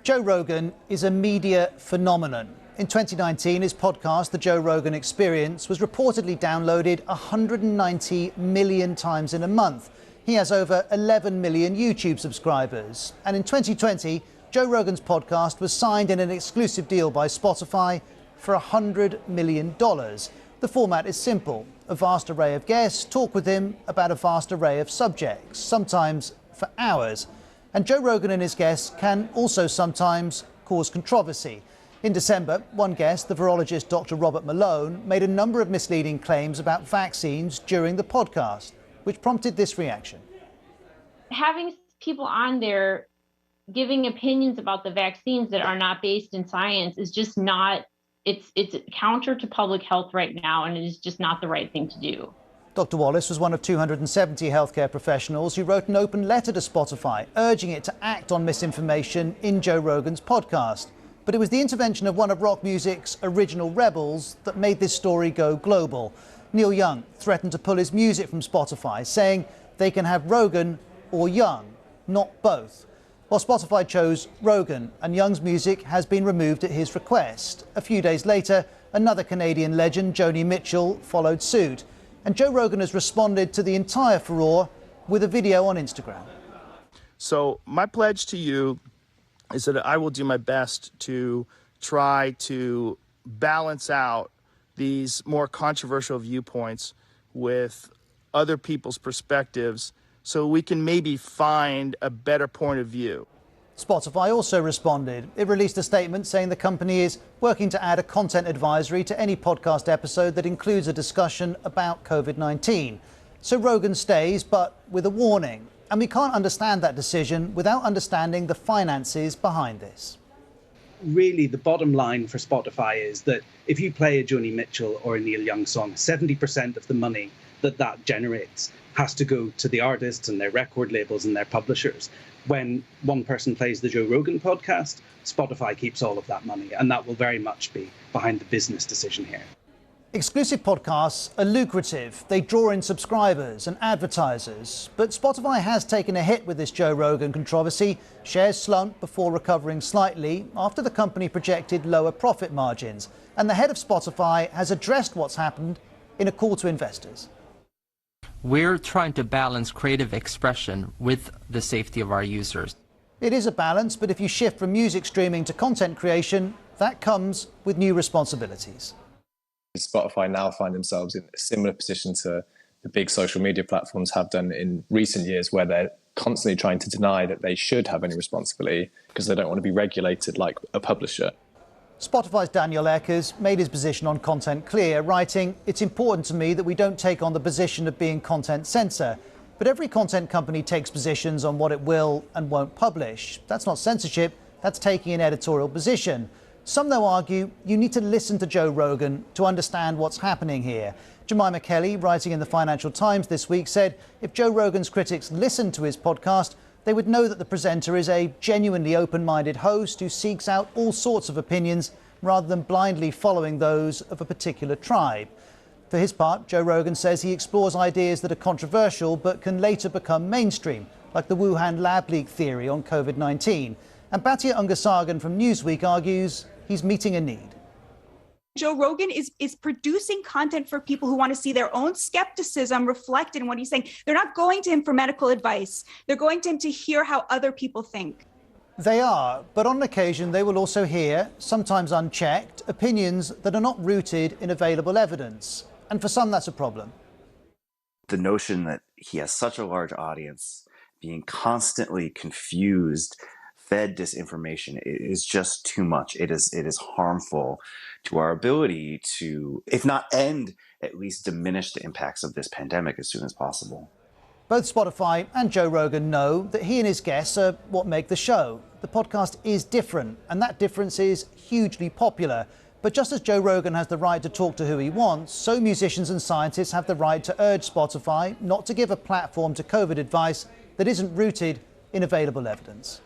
Joe Rogan is a media phenomenon. In 2019, his podcast, The Joe Rogan Experience, was reportedly downloaded 190 million times in a month. He has over 11 million YouTube subscribers. And in 2020, Joe Rogan's podcast was signed in an exclusive deal by Spotify for $100 million. The format is simple. A vast array of guests talk with him about a vast array of subjects, sometimes for hours. And Joe Rogan and his guests can also sometimes cause controversy. In December, one guest, the virologist Dr. Robert Malone, made a number of misleading claims about vaccines during the podcast, which prompted this reaction. Having people on there giving opinions about the vaccines that are not based in science is just not, it's counter to public health right now, and it is just not the right thing to do. Dr. Wallace was one of 270 healthcare professionals who wrote an open letter to Spotify urging it to act on misinformation in Joe Rogan's podcast. But it was the intervention of one of rock music's original rebels that made this story go global. Neil Young threatened to pull his music from Spotify, saying they can have Rogan or Young, not both. Well, Spotify chose Rogan, and Young's music has been removed at his request. A few days later, another Canadian legend, Joni Mitchell, followed suit. And Joe Rogan has responded to the entire furore with a video on Instagram. So my pledge to you is that I will do my best to try to balance out these more controversial viewpoints with other people's perspectives so we can maybe find a better point of view. Spotify also responded. It released a statement saying the company is working to add a content advisory to any podcast episode that includes a discussion about COVID-19. So Rogan stays, but with a warning. And we can't understand that decision without understanding the finances behind this. Really, the bottom line for Spotify is that if you play a Joni Mitchell or a Neil Young song, 70% of the money that generates has to go to the artists and their record labels and their publishers. When one person plays the Joe Rogan podcast, Spotify keeps all of that money, and that will very much be behind the business decision here. Exclusive podcasts are lucrative. They draw in subscribers and advertisers. But Spotify has taken a hit with this Joe Rogan controversy. Shares slumped before recovering slightly after the company projected lower profit margins. And the head of Spotify has addressed what's happened in a call to investors. We're trying to balance creative expression with the safety of our users. It is a balance, but if you shift from music streaming to content creation, that comes with new responsibilities. Spotify now find themselves in a similar position to the big social media platforms have done in recent years, where they're constantly trying to deny that they should have any responsibility because they don't want to be regulated like a publisher. Spotify's Daniel Eckers made his position on content clear, writing, "It's important to me that we don't take on the position of being content censor. But every content company takes positions on what it will and won't publish. That's not censorship, that's taking an editorial position. Some, though, argue you need to listen to Joe Rogan to understand what's happening here." Jemima Kelly, writing in the Financial Times this week, said if Joe Rogan's critics listened to his podcast, they would know that the presenter is a genuinely open-minded host who seeks out all sorts of opinions rather than blindly following those of a particular tribe. For his part, Joe Rogan says he explores ideas that are controversial but can later become mainstream, like the Wuhan lab leak theory on COVID-19. And Batya Ungasagan from Newsweek argues he's meeting a need. Joe Rogan is producing content for people who want to see their own skepticism reflected in what he's saying. They're not going to him for medical advice. They're going to him to hear how other people think. They are, but on occasion they will also hear, sometimes unchecked, opinions that are not rooted in available evidence. And for some, that's a problem. The notion that he has such a large audience being constantly confused, fed disinformation is just too much. It is harmful to our ability to, if not end, at least diminish the impacts of this pandemic as soon as possible. Both Spotify and Joe Rogan know that he and his guests are what make the show. The podcast is different, and that difference is hugely popular. But just as Joe Rogan has the right to talk to who he wants, so musicians and scientists have the right to urge Spotify not to give a platform to COVID advice that isn't rooted in available evidence.